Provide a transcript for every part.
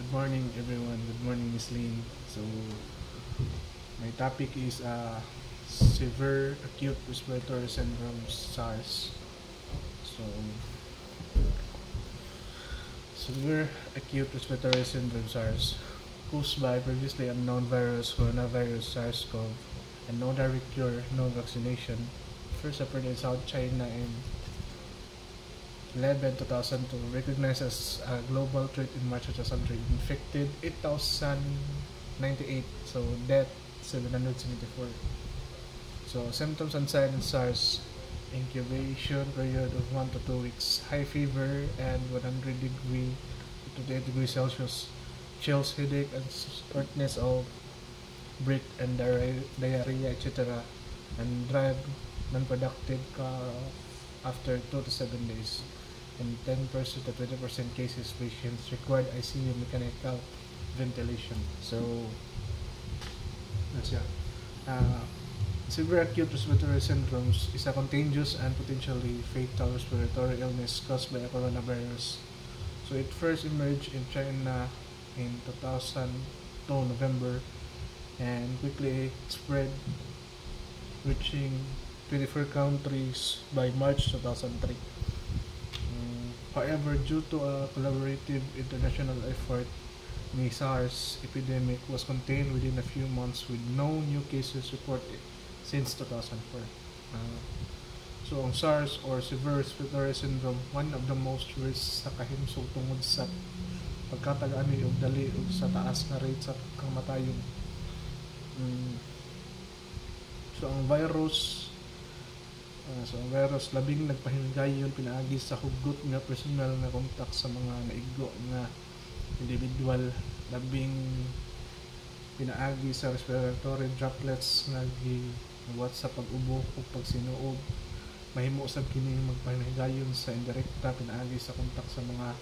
Good morning everyone. Good morning Miss Lynn. So my topic is severe acute respiratory syndrome SARS. So severe acute respiratory syndrome SARS caused by previously unknown virus coronavirus SARS-CoV and no direct cure, no vaccination. First appeared in South China in 2002, recognized as a global threat in March 2003, infected 8,098, so death 774. So symptoms and signs: SARS, incubation period of 1 to 2 weeks, high fever and 100 degree to 8 degrees Celsius, chills, headache, and shortness of breath and diarrhea, etc. And drug non-productive after 2 to 7 days. In 10% to 20% cases, patients required ICU mechanical ventilation. So, that's severe acute respiratory syndromes is a contagious and potentially fatal respiratory illness caused by a coronavirus. So it first emerged in China in 2002 November and quickly spread, reaching 24 countries by March 2003. However, due to a collaborative international effort, the SARS epidemic was contained within a few months with no new cases reported since 2004. So, ang SARS or Severe Respiratory Syndrome, one of the most risk sa kahimsog tungod sa pagkatag-ani og dali og sa taas nga rate sa kamatayon. So, ang virus labing nagpahigayon pinaagi sa hugot nga personal nga kontak sa mga naigo nga individual, labing pinaagi sa respiratory droplets nga gibuhat sa pag-ubo o pagsinuog. Mahimo usab kini magpahigayon sa indirekta pinaagi sa kontak sa mga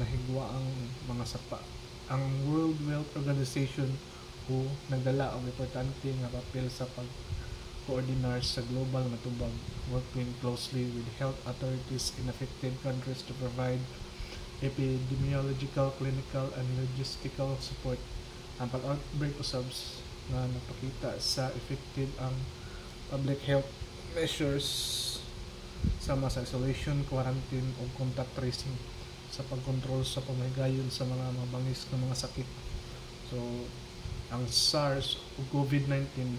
nahigwaang mga sapa. Ang World Health Organization WHO nagdala og importante nga papel sa pag-coordinar sa global nga tubag, working closely with health authorities in affected countries to provide epidemiological, clinical, and logistical support. Ang pag-outbreak usab nga napakita sa effective ang public health measures sama sa isolation, quarantine, o contact tracing sa pagkontrol sa pamahigayon sa mga mabangis ng mga sakit. So, ang SARS o COVID-19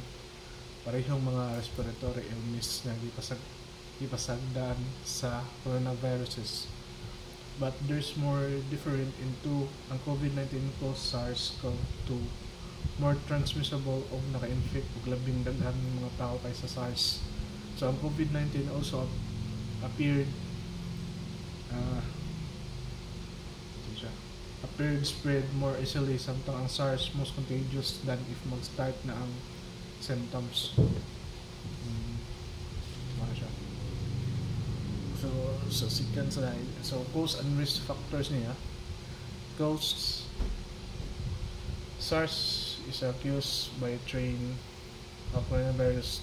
parehong mga respiratory illness na gipasagdan sa coronaviruses. But there's more different into ang COVID-19 cause SARS-CoV-2 more transmissible o naka-infect og labing daghan ng mga tao kaysa SARS. So ang COVID-19 also appeared spread more easily, samtang ang SARS most contagious than if mag-start na ang symptoms. So second slide. So cause and risk factors niya. Cause: SARS is accused by a strain of coronavirus,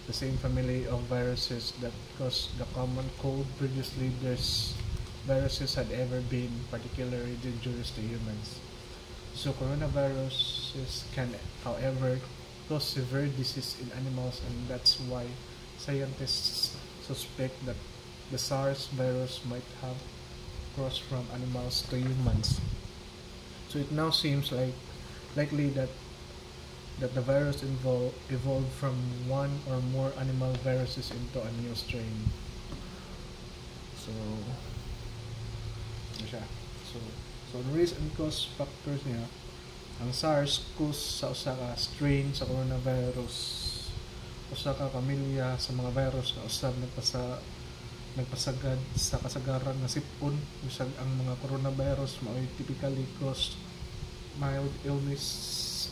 the same family of viruses that caused the common cold. Previously, these viruses had ever been particularly dangerous to humans. So coronaviruses can, however, cause severe disease in animals, and that's why scientists suspect that the SARS virus might have crossed from animals to humans. So it now seems likely that the virus evolved from one or more animal viruses into a new strain. So risk and cause factors niya. Ang SARS caused sa usa ka strain sa coronavirus, usa ka pamilya sa mga virus na usab nagpasagad sa kasagaran nga sipon. Usag ang mga coronavirus mao'y typically cause mild illness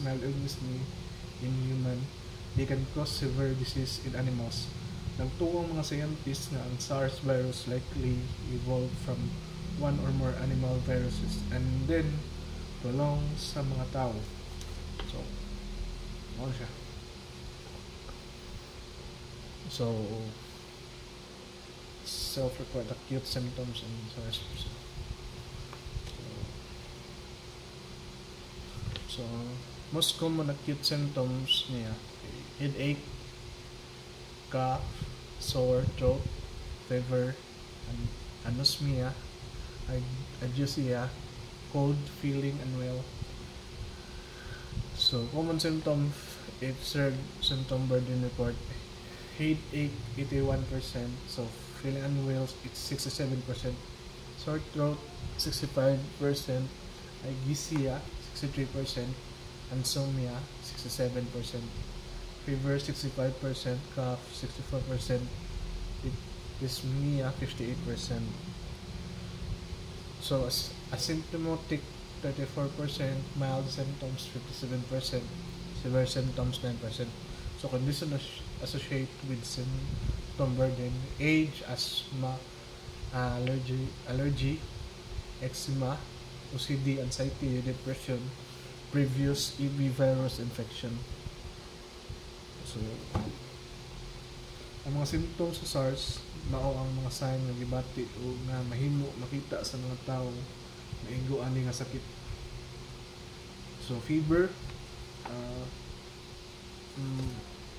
ni in human. They can cause severe disease in animals. Nagtuong mga scientists nga ang SARS virus likely evolved from one or more animal viruses and then prolong sa mga tao. So, ano siya? So, self-report acute symptoms and SARS. So, So, most common acute symptoms niya, headache, cough, sore throat, fever, anosmia, ageusia, cold, feeling unwell. So, common symptoms, if served symptom burden report, headache 81%, so feeling unwell it's 67%, sore throat 65%, ageusia 63%, insomnia 67%, fever 65%, cough 64%, dyspnea 58%. So asymptomatic 34%, mild symptoms 57%, severe symptoms 9%. So condition associated with symptom burden, age, asthma, allergy, eczema, OCD, anxiety, depression, previous EB virus infection. So, ang mga symptoms sa SARS, mao ang mga sign nga gibati o nga mahimo makita sa mga tao na igo ani nga sakit. So, fever,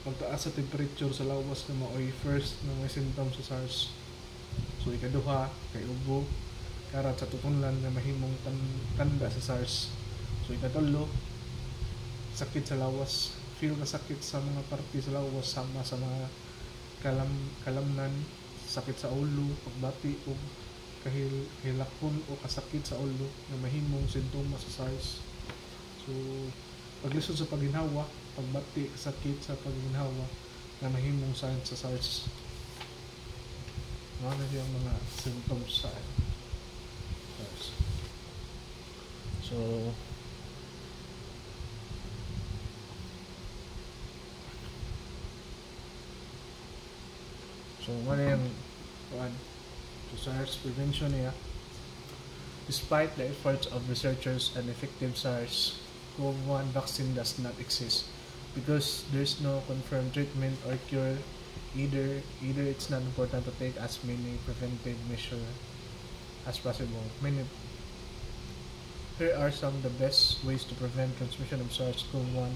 pagtaas sa temperature sa lawas na mao'y first na may symptoms sa SARS. So, ikaduha, kay ubo, karat sa tutunlan na mahimong tanda sa SARS. So, ikatulo, sakit sa lawas, feel na sakit sa mga parte sa lawas, sama sa mga kalamnan, sakit sa ulo, pagbati o kahilakon o kasakit sa ulo na mahimong sintomas sa SARS. So, paglisod sa pagginhawa, pagbati, kasakit sa pagginhawa na mahimong sign sa SARS. Ano na yung mga symptoms sa SARS. So ano yung SARS prevention niya? Despite the efforts of researchers, an effective SARS-CoV-1 vaccine does not exist because there's no confirmed treatment or cure. Either it's not important to take as many preventive measures as possible. Here are some of the best ways to prevent transmission of SARS-CoV-1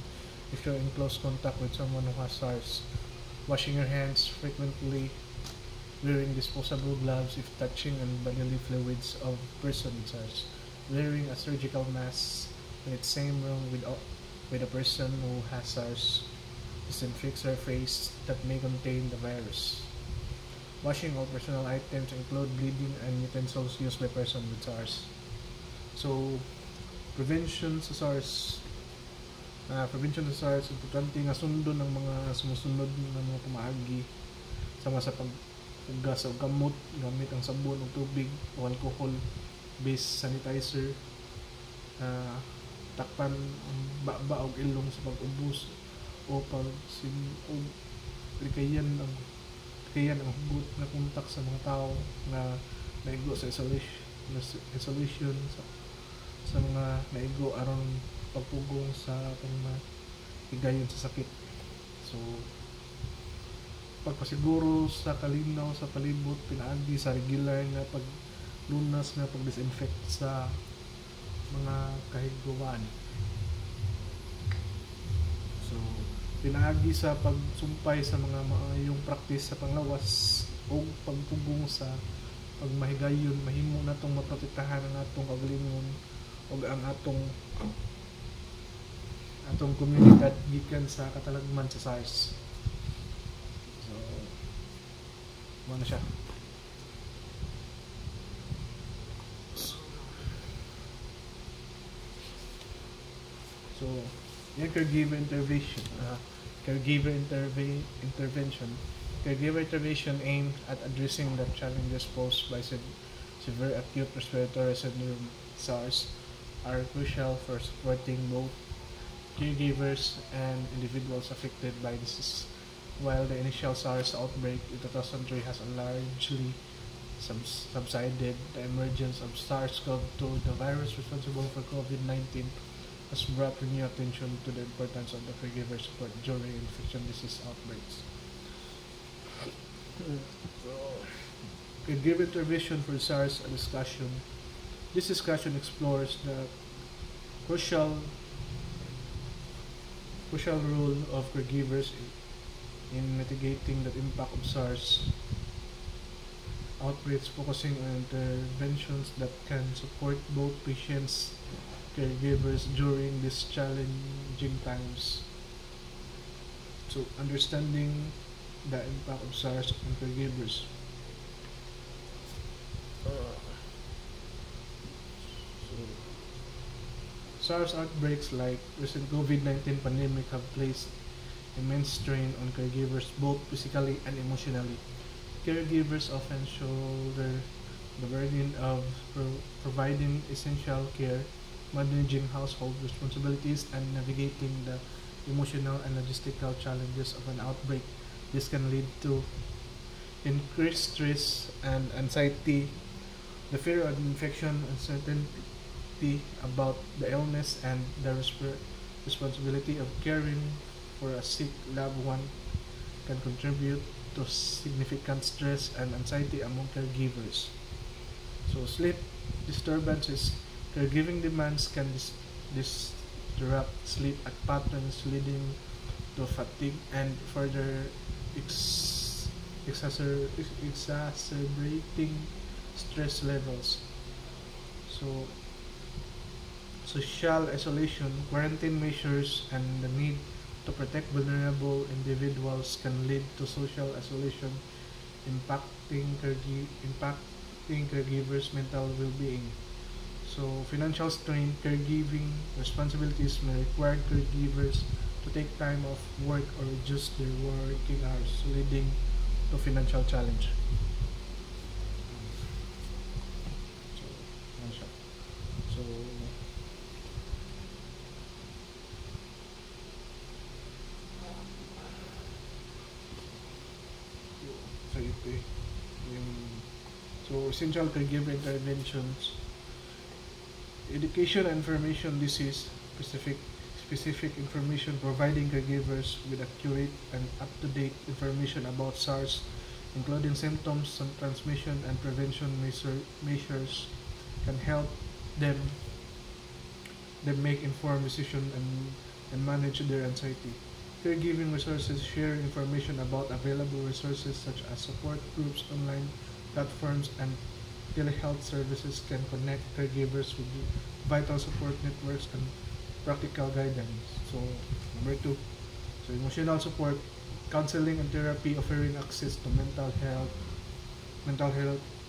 if you're in close contact with someone who has SARS. Washing your hands frequently, wearing disposable gloves if touching on bodily fluids of person with SARS, wearing a surgical mask in the same room with a person who has SARS, disinfect surface that may contain the virus. Washing all personal items include bleeding and utensils used by person with SARS. So, prevention sa SARS. Prevention sa SARS, importante nga sundo ng mga sumusunod ng mga pamaagi sama sa paggas o gamot, gamit ang sabon o tubig o alcohol based sanitizer, takpan ang baba o ilong sa pag-ubos o likayan ang hugot na kontak sa mga tao na naigo sa isolation sa mga naigo aron pagpugong sa higayon sa sakit. So, pagpasiguro sa kalinaw sa palibot, pinaagi sa regular na paglunas na pag-disinfect sa mga kahiguan. So, pinaagi sa pagsumpay sa mga maayong practice sa panglawas o pagpugong sa pagmahigayon, mahimo na itong maprotektahan ang atong kaugalingon o ang atong komunidad gikan sa katalagman sa SARS. So, ano siya? So, yung caregiver intervention. Caregiver intervention aimed at addressing the challenges posed by severe acute respiratory syndrome SARS are crucial for supporting both caregivers and individuals affected by disease. While the initial SARS outbreak in 2003 has largely subsided, the emergence of SARS-CoV-2, the virus responsible for COVID-19, has brought renewed attention to the importance of the caregiver support during infectious disease outbreaks. Caregiver intervention for SARS, a discussion. This discussion explores the crucial crucial role of caregivers in mitigating the impact of SARS outbreaks, focusing on interventions that can support both patients and caregivers during these challenging times. So, understanding the impact of SARS on caregivers. SARS outbreaks like recent COVID-19 pandemic have placed immense strain on caregivers both physically and emotionally. Caregivers often shoulder the burden of providing essential care, managing household responsibilities, and navigating the emotional and logistical challenges of an outbreak. This can lead to increased stress and anxiety, the fear of infection, uncertainty about the illness, and the responsibility of caring for a sick loved one can contribute to significant stress and anxiety among caregivers. So, sleep disturbances, caregiving demands can disrupt sleep patterns, leading to fatigue and further exacerbating stress levels. So, social isolation, quarantine measures, and the need to protect vulnerable individuals can lead to social isolation, impacting caregivers' mental well-being. So, financial strain, caregiving responsibilities may require caregivers to take time off work or reduce their working hours, leading to financial challenge. So, financial. So, so ito yung so essential caregiver interventions, education and information disease specific information, providing caregivers with accurate and up-to-date information about SARS, including symptoms, transmission, and prevention measures, can help them make informed decisions and manage their anxiety. Caregiving resources share information about available resources such as support groups, online platforms, and telehealth services can connect caregivers with vital support networks and practical guidance. So, number two, so emotional support, counseling and therapy offering access to mental health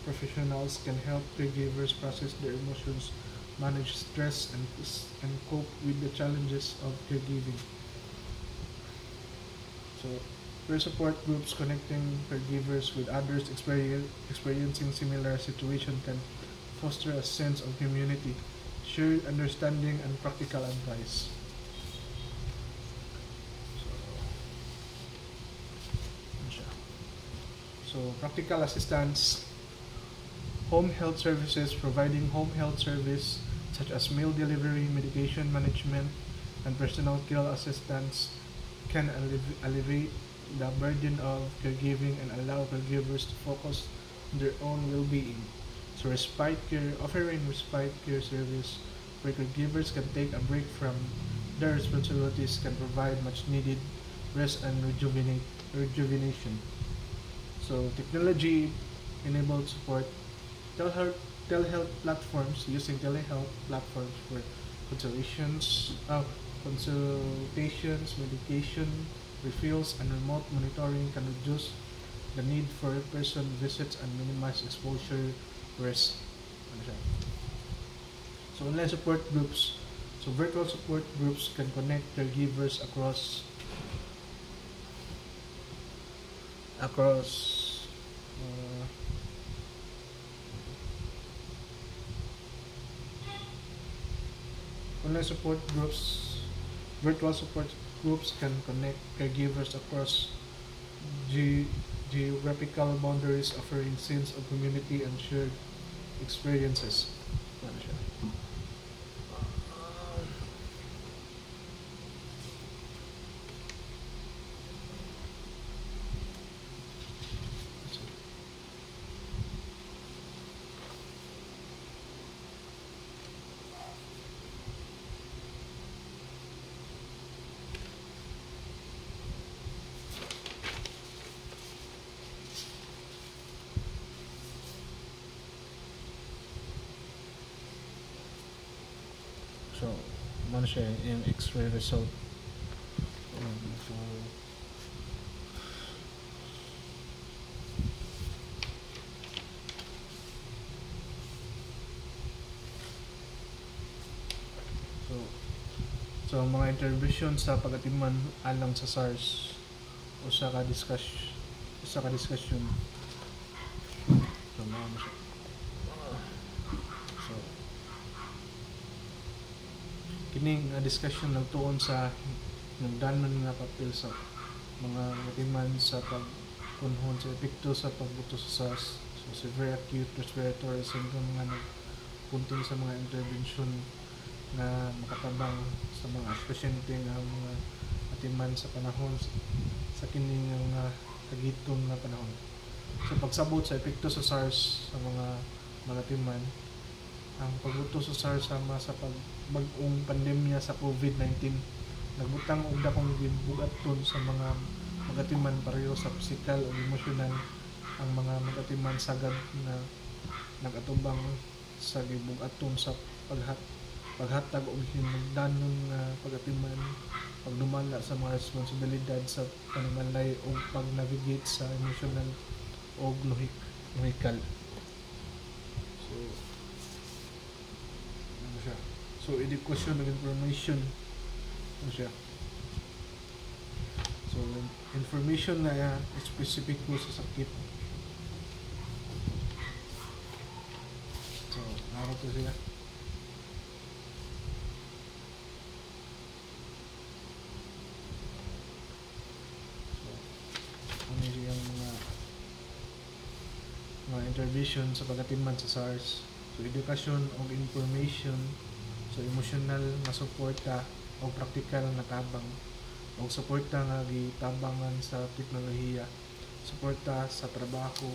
professionals can help caregivers process their emotions, manage stress, and cope with the challenges of caregiving. So, peer support groups connecting caregivers with others experiencing similar situation can foster a sense of community, shared understanding, and practical advice. So, practical assistance, home health services, providing home health service such as meal delivery, medication management, and personal care assistance can alleviate the burden of caregiving and allow caregivers to focus on their own well-being. So respite care, offering respite care service where caregivers can take a break from their responsibilities can provide much needed rest and rejuvenation. So technology enabled support, telehealth, telehealth platforms, using telehealth platforms for consultations, consultations, medication refills, and remote monitoring can reduce the need for in-person visits and minimize exposure risk. So online support groups. So virtual support groups can connect caregivers across uh, online support groups. Virtual support groups can connect caregivers across ge- geographical boundaries, offering sense of community and shared experiences. Yan siya. So, man siya yung X-ray result. So, so mga intervention sa pagatiman alang sa SARS usa ka discussion. So, mga mo siya. So, kining discussion nagtuon sa nagdanon nga papel sa mga katiman sa pagkunhon sa epekto sa pagbuto sa SARS. So, severe acute respiratory syndrome nga nagpunting sa mga intervention na makatabang sa mga pasyente nga mga atiman sa panahon sa kining nga kagiton nga panahon. So pagsabot sa epekto sa SARS sa mga atiman, ang pagbuto sa SARS sama sa pagbag-ong pandemya sa COVID-19 nagbutang og dakong gibugaton sa mga magatiman pareho sa physical o emosyonal. Ang mga magatiman sagad na nagatubang sa gibugaton sa paghatag og hinungdanon nga pagatiman, pagdumala sa mga responsibilidad sa panimalay o pag-navigate sa emotional o lohikal. So, ano siya? So, education ng information. Ano siya? So, information na specific po sa sakit. So, naroon to siya. Mga intervention sa pagatiman sa SARS. So, edukasyon o information. So, emotional na suporta o praktikal na tabang o suporta nga gitabangan sa teknolohiya, suporta sa trabaho.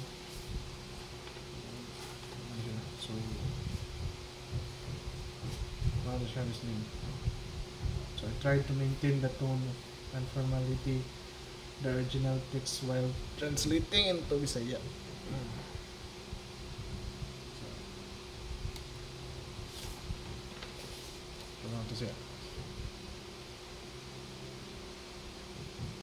So, paano siya listening? So, I tried to maintain the tone and formality the original text while translating into Bisaya. So, ito siya.